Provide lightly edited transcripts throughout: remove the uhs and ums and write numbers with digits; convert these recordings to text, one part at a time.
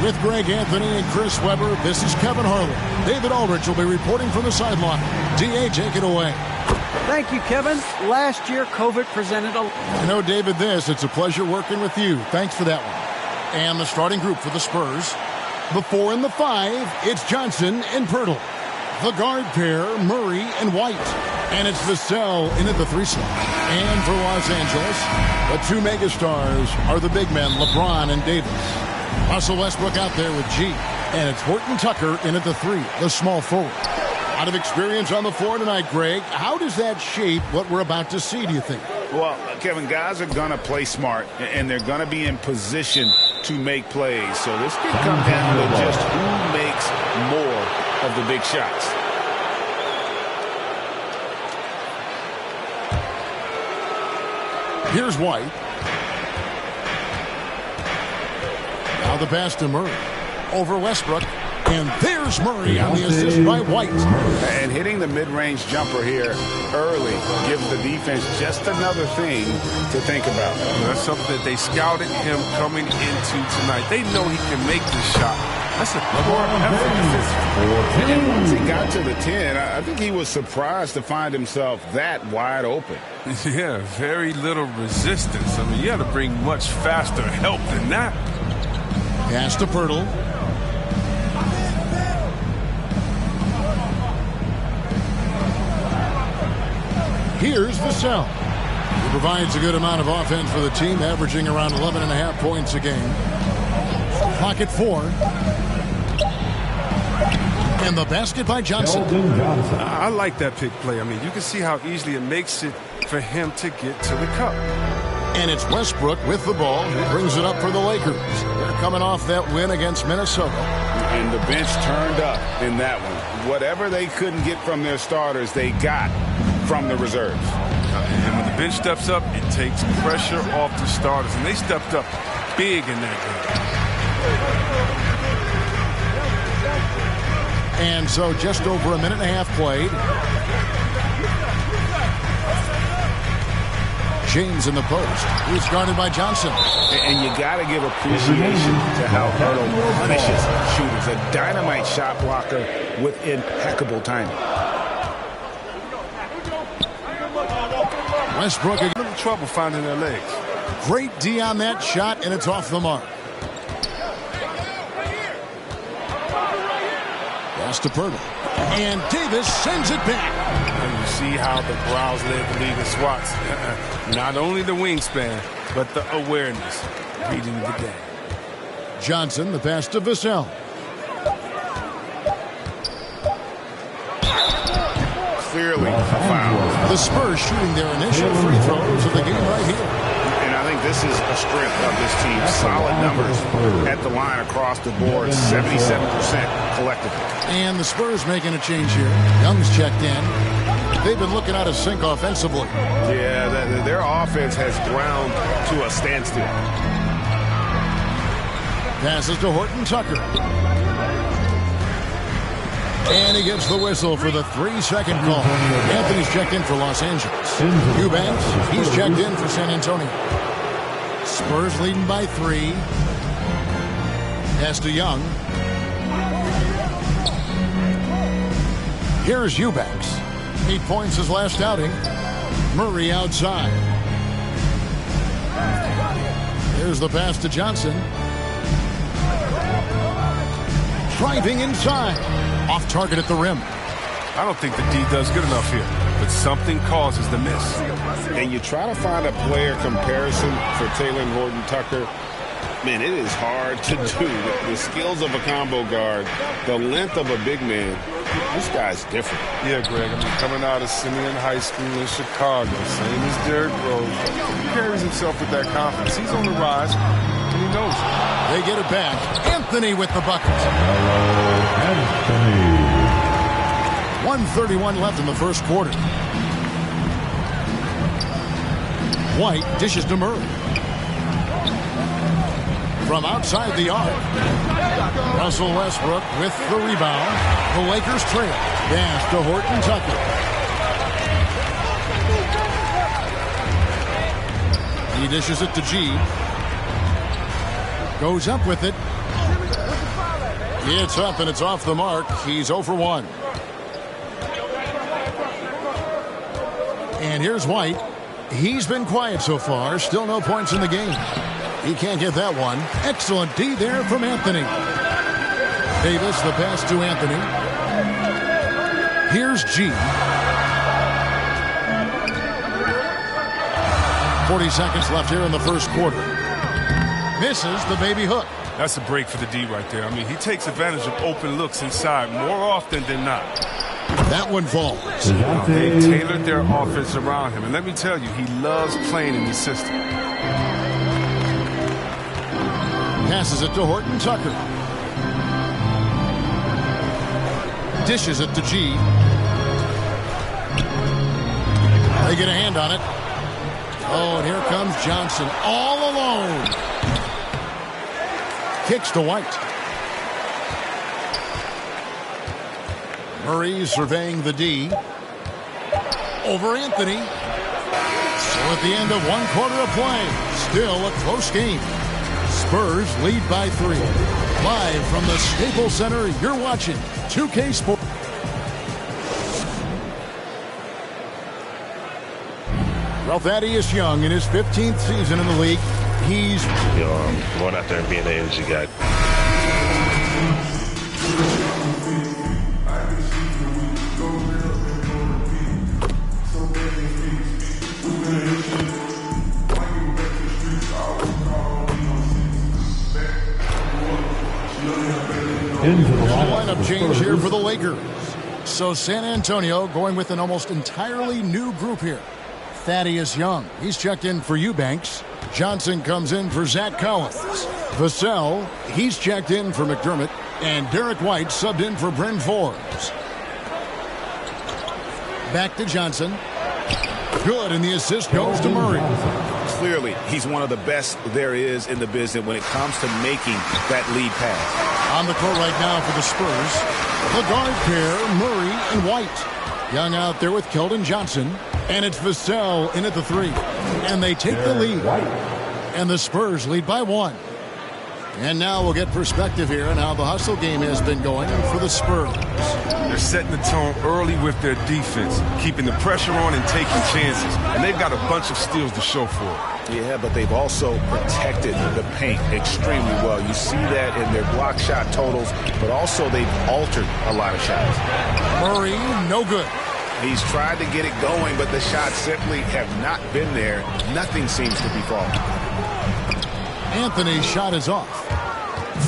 With Greg Anthony and Chris Webber, this is Kevin Harlan. David Aldrich will be reporting from the sideline. DA, take it away. Thank you, Kevin. Last year, COVID presented a... You know, David, it's a pleasure working with you. Thanks for that one. And the starting group for the Spurs. The 4 and the 5, it's Johnson and Pirtle. The guard pair, Murray and White. And it's Vassell in at the 3 slot. And for Los Angeles, the 2 megastars are the big men, LeBron and Davis. Russell Westbrook out there with G. And it's Horton Tucker in at the 3, the small forward. A lot of experience on the floor tonight, Greg. How does that shape what we're about to see, do you think? Well, Kevin, guys are going to play smart, and they're going to be in position to make plays. So this could come down to just who makes more of the big shots. Here's White. Now the pass to Murray. Over Westbrook. And there's Murray on the assist by White. And hitting the mid-range jumper here early gives the defense just another thing to think about. That's something that they scouted him coming into tonight. They know he can make this shot. That's a poor effort. And once he got to the 10, I think he was surprised to find himself that wide open. Yeah, very little resistance. I mean, you got to bring much faster help than that. Pass to Pirtle. Here's Vassell. He provides a good amount of offense for the team, averaging around 11.5 points a game. Clock at 4. And the basket by Johnson. I like that pick play. I mean, you can see how easily it makes it for him to get to the cup. And it's Westbrook with the ball. He brings it up for the Lakers. They're coming off that win against Minnesota. And the bench turned up in that one. Whatever they couldn't get from their starters, they got from the reserves. And when the bench steps up, it takes pressure off the starters. And they stepped up big in that game. And so just over a minute and a half played. James in the post. He's guarded by Johnson. And you got to give appreciation to how Pirtle punishes shooters. A dynamite shot blocker with impeccable timing. Westbrook again. A little trouble finding their legs. Great D on that shot, and it's off the mark. Pass to Pirtle. And Davis sends it back. And you see how the Browns led the league in swats. Not only the wingspan, but the awareness. Reading the game. Johnson, the pass to Vassell. Clearly a foul. The Spurs shooting their initial free throws of the game right here. And I think this is a strength of this team. Solid numbers at the line across the board. 77% collectively. And the Spurs making a change here. Young's checked in. They've been looking out of sync offensively. Yeah, their offense has ground to a standstill. Passes to Horton Tucker. And he gets the whistle for the 3-second call. Anthony's checked in for Los Angeles. Eubanks, he's checked in for San Antonio. Spurs leading by 3. Pass to Young. Here's Eubanks. 8 points his last outing. Murray outside. Here's the pass to Johnson. Driving inside. Off target at the rim. I don't think the D does good enough here, but something causes the miss. And you try to find a player comparison for Taylor and Horton Tucker. Man, it is hard to do. The skills of a combo guard, the length of a big man. This guy's different. Yeah, Greg. I mean, coming out of Simeon High School in Chicago, same as Derrick Rose. He carries himself with that confidence. He's on the rise, and he knows it. They get it back. Anthony with the bucket. 1:31 left in the first quarter. White dishes to Murray. From outside the arc. Russell Westbrook with the rebound. The Lakers trail. Pass to Horton Tucker. He dishes it to G. Goes up with it. It's up and it's off the mark. He's 0 for 1. And here's White. He's been quiet so far. Still no points in the game. He can't get that one. Excellent D there from Anthony. Davis, the pass to Anthony. Here's G. 40 seconds left here in the first quarter. Misses the baby hook. That's a break for the D right there. I mean, he takes advantage of open looks inside more often than not. That one falls. They tailored their offense around him. And let me tell you, he loves playing in the system. Passes it to Horton Tucker. Dishes it to G. They get a hand on it. Oh, and here comes Johnson all alone. Kicks to White. Murray surveying the D. Over Anthony. So at the end of 1 quarter of play, still a close game. Spurs lead by 3. Live from the Staples Center, you're watching 2K Sports. Well, Thaddeus Young in his 15th season in the league. He's going out there and being the energy guy. Lineup change here for the Lakers. So San Antonio going with an almost entirely new group here. Thaddeus Young, he's checked in for Eubanks. Johnson comes in for Zach Collins. Vassell, he's checked in for McDermott. And Derek White subbed in for Bryn Forbes. Back to Johnson. Good, and the assist goes to Murray. Clearly, he's one of the best there is in the business when it comes to making that lead pass. On the court right now for the Spurs, the guard pair, Murray and White. Young out there with Keldon Johnson. And it's Vassell in at the 3. And they take the lead. And the Spurs lead by 1. And now we'll get perspective here on how the hustle game has been going for the Spurs. They're setting the tone early with their defense, keeping the pressure on and taking chances. And they've got a bunch of steals to show for it. Yeah, but they've also protected the paint extremely well. You see that in their block shot totals, but also they've altered a lot of shots. Murray, no good. He's tried to get it going, but the shots simply have not been there. Nothing seems to be falling. Anthony's shot is off.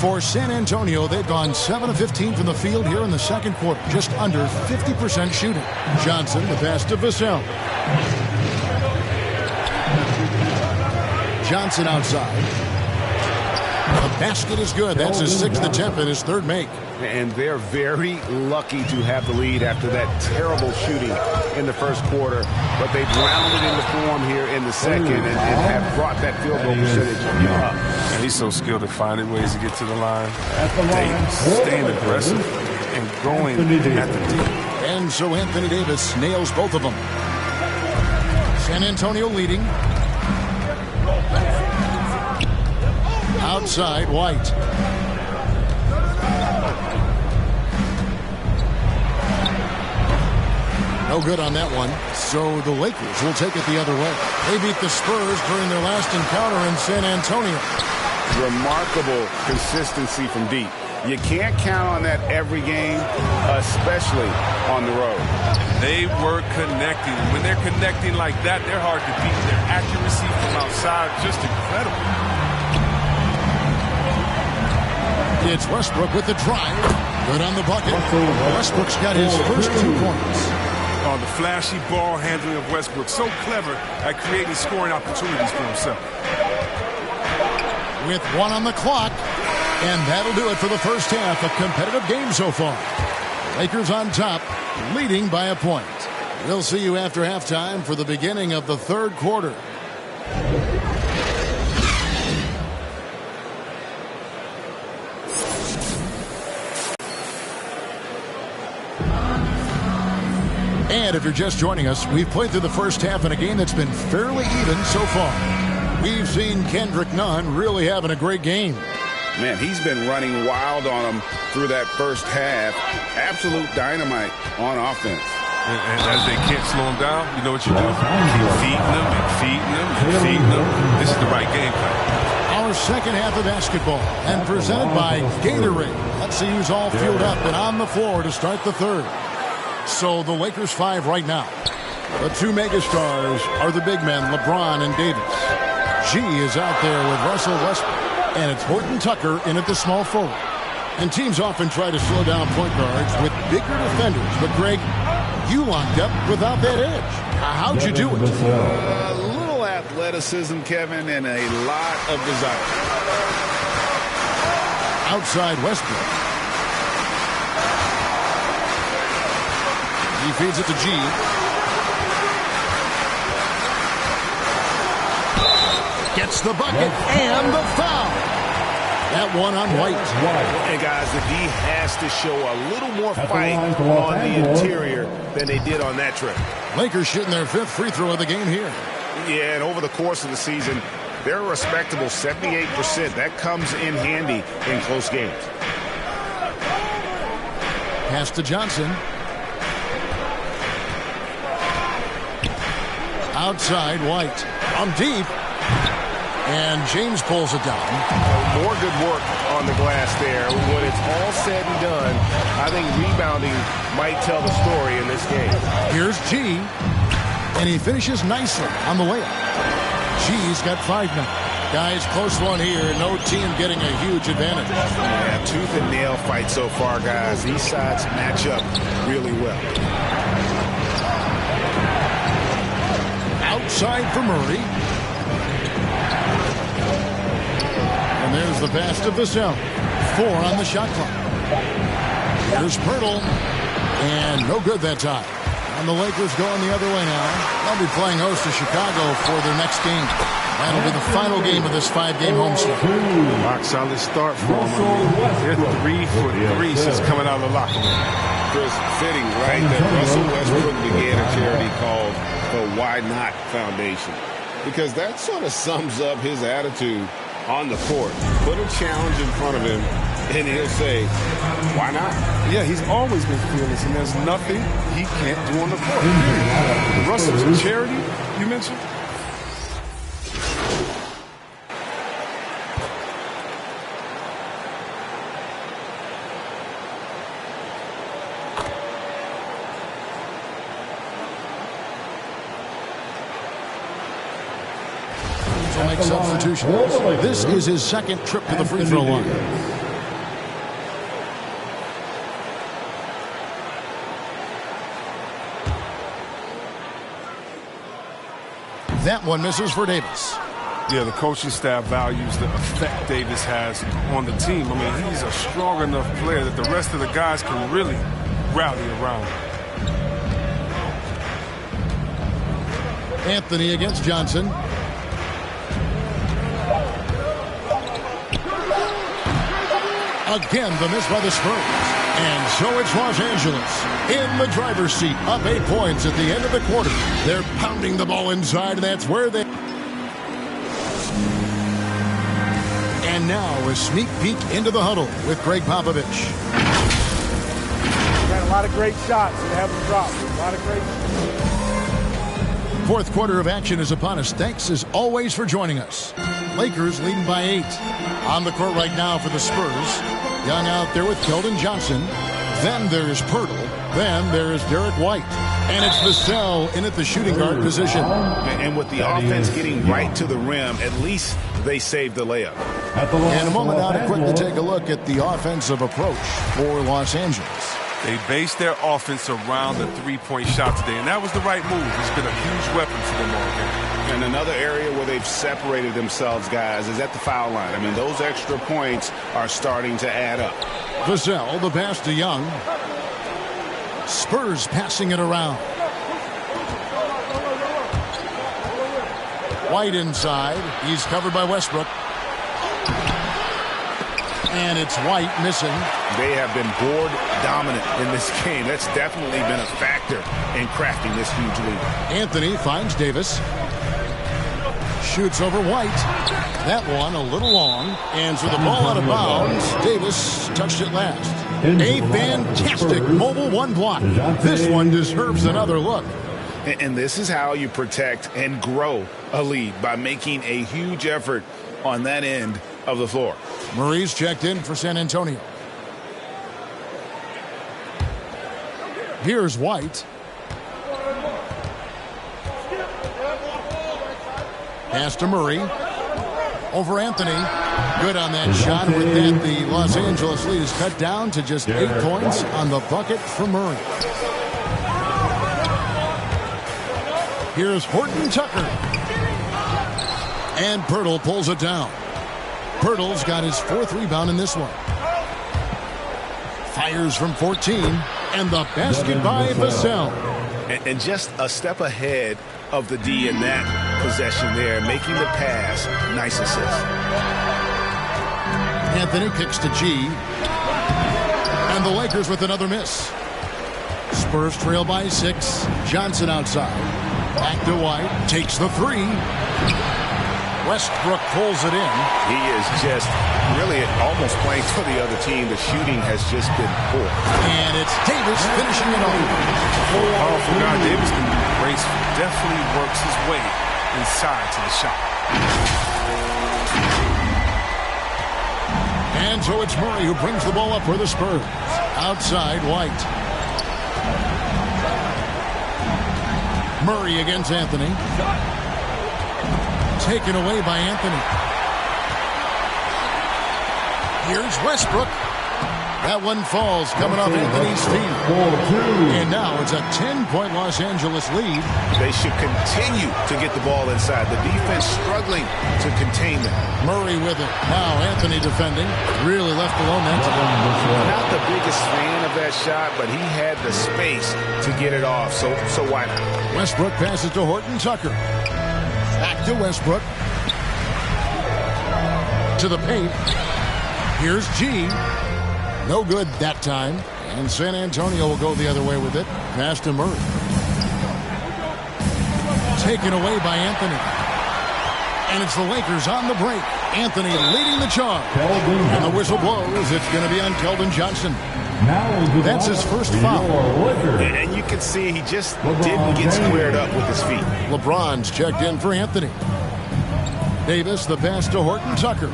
For San Antonio, they've gone 7 of 15 from the field here in the second quarter. Just under 50% shooting. Johnson, the pass to Vassell. Johnson outside. The basket is good. That's his 6th attempt and his 3rd make. And they're very lucky to have the lead after that terrible shooting in the first quarter. But they've rounded into form here in the second and have brought that field goal percentage up. And he's so skilled at finding ways to get to the line. Staying aggressive and going at the D. And so Anthony Davis nails both of them. San Antonio leading. Outside, White. No good on that one. So the Lakers will take it the other way. They beat the Spurs during their last encounter in San Antonio. Remarkable consistency from deep. You can't count on that every game, especially on the road. They were connecting. When they're connecting like that, they're hard to beat. Their accuracy from outside, just incredible. It's Westbrook with the drive. Good on the bucket. Westbrook's got his first 2 points. Oh, the flashy ball handling of Westbrook. So clever at creating scoring opportunities for himself. With 1 on the clock. And that'll do it for the first half. A competitive game so far. Lakers on top, leading by a point. We'll see you after halftime for the beginning of the 3rd quarter. And if you're just joining us, we've played through the first half in a game that's been fairly even so far. We've seen Kendrick Nunn really having a great game. Man, he's been running wild on him through that first half. Absolute dynamite on offense. And as they can't slow him down, you know what you do? Keep feeding them and feeding them and feeding them. This is the right game plan. Our second half of basketball and presented by Gatorade. Let's see who's all fueled up and on the floor to start the third. So the Lakers 5 right now. The two megastars are the big men, LeBron and Davis. G is out there with Russell Westbrook, and it's Horton Tucker in at the small forward. And teams often try to slow down point guards with bigger defenders. But, Greg, you locked up without that edge. How'd you do it? A little athleticism, Kevin, and a lot of desire. Outside Westbrook. He feeds it to G. Gets the bucket and the foul. That one on White. And guys, the D has to show a little more fight on the interior than they did on that trip. Lakers shooting their fifth free throw of the game here. Yeah, and over the course of the season, they're a respectable 78%. That comes in handy in close games. Pass to Johnson. Outside White. On deep. And James pulls it down. More good work on the glass there. When it's all said and done, I think rebounding might tell the story in this game. Here's G. And he finishes nicely on the layup. G's got 5 now. Guys, close one here. No team getting a huge advantage. Yeah, tooth and nail fight so far, guys. These sides match up really well. Outside for Murray. And there's the pass to Vassell. 4 on the shot clock. Here's Pirtle. And no good that time. And the Lakers going the other way now. They'll be playing host to Chicago for their next game. That'll be the final game of this 5-game homestand. Rock solid start for them. They're 3 for 3 since coming out of the locker room. Chris, fitting, right, that Russell Westbrook began a charity called the Why Not Foundation. Because that sort of sums up his attitude on the court. Put a challenge in front of him, and he'll say, why not? Yeah, he's always been fearless, and there's nothing he can't do on the court. Russell's charity, you mentioned? Will make substitutions. This is his second trip to the free throw line. That one misses for Davis. Yeah, the coaching staff values the effect Davis has on the team. I mean, he's a strong enough player that the rest of the guys can really rally around him. Anthony against Johnson. Again, the miss by the Spurs. And so it's Los Angeles in the driver's seat, up 8 points at the end of the quarter. They're pounding the ball inside, and that's where they... And now a sneak peek into the huddle with Greg Popovich. Got a lot of great shots and haven't dropped. A lot of great shots. Fourth quarter of action is upon us. Thanks as always for joining us. Lakers leading by 8. On the court right now for the Spurs. Young out there with Keldon Johnson. Then there's Pirtle. Then there's Derek White. And it's Vassell in at the shooting guard position. And with the offense getting right to the rim, at least they saved the layup. And a moment now to quickly take a look at the offensive approach for Los Angeles. They based their offense around the three-point shot today, and that was the right move. It's been a huge weapon for them all game. And another area where they've separated themselves, guys, is at the foul line. I mean, those extra points are starting to add up. Vassell, the pass to Young. Spurs passing it around. White inside. He's covered by Westbrook. And it's White missing. They have been board dominant in this game. That's definitely been a factor in crafting this huge lead. Anthony finds Davis. Shoots over White. That one a little long, and so the ball out of bounds. Davis touched it last. A fantastic mobile one block. This one deserves another look. And this is how you protect and grow a lead, by making a huge effort on that end of the floor. Murray's checked in for San Antonio. Here's White. Pass to Murray. Over Anthony. Good on that shot. With that, the Los Angeles lead is cut down to just 8 points on the bucket for Murray. Here's Horton Tucker. And Pirtle pulls it down. Pirtle's got his 4th rebound in this one. Fires from 14. And the basket by Vassell. And just a step ahead of the D in that possession there, making the pass. Nice assist. Anthony kicks to G. And the Lakers with another miss. Spurs trail by 6. Johnson outside. Back to White. Takes the 3. Westbrook pulls it in. He is just really almost playing for the other team. The shooting has just been poor. And it's Davis finishing it off. Powerful guy. Davis can be graceful. Definitely works his way inside to the shot. And so it's Murray who brings the ball up for the Spurs. Outside, White. Murray against Anthony. Taken away by Anthony. Here's Westbrook. That one falls, coming off Anthony's feet. And now it's a 10-point Los Angeles lead. They should continue to get the ball inside. The defense struggling to contain them. Murray with it. Now Anthony defending. Really left alone that time. Not the biggest fan of that shot, but he had the space to get it off, so why not? Westbrook passes to Horton Tucker. Back to Westbrook. To the paint. Here's G. No good that time. And San Antonio will go the other way with it. Pass to Murray. Taken away by Anthony. And it's the Lakers on the break. Anthony leading the charge. And the whistle blows. It's going to be on Keldon Johnson. That's his first foul. And you can see he just didn't get squared up with his feet. LeBron's checked in for Anthony. Davis, the pass to Horton Tucker.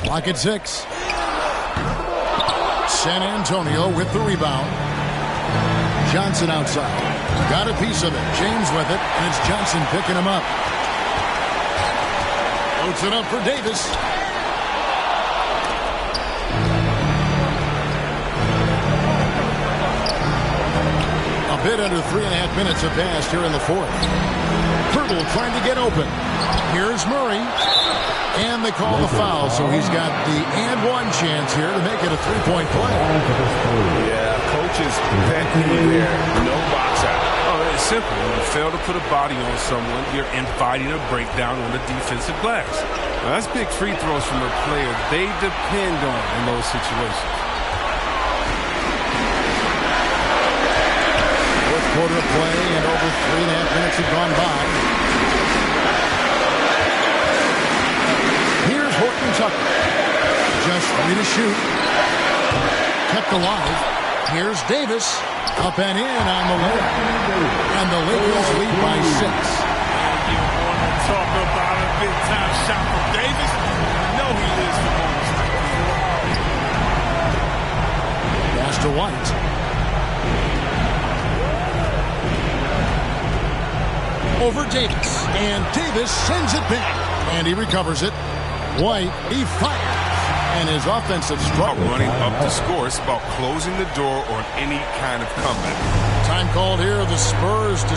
Clock at 6. San Antonio with the rebound. Johnson outside. Got a piece of it. James with it. And it's Johnson picking him up. Floats it up for Davis. A bit under 3.5 minutes have passed here in the 4th. Pirtle trying to get open. Here's Murray. And they call the foul, so he's got the and one chance here to make it a 3-point play. Yeah, coaches pet there. No box out. Oh, it's simple. When you fail to put a body on someone, you're inviting a breakdown on the defensive glass. Now, that's big free throws from a player they depend on in those situations. Fourth quarter of play, and over 3.5 minutes have gone by. Here's Horton Tucker. Just ready to shoot. Kept alive. Here's Davis. Up and in on the layup. And the Lakers lead by 6. You want to talk about a big-time shot from Davis? You know he lives for moments like this. Pass to White. Over Davis. And Davis sends it back. And he recovers it. White, he fires. And his offensive struggle. Running up the score. It's about closing the door on any kind of comeback. Time called here. The Spurs to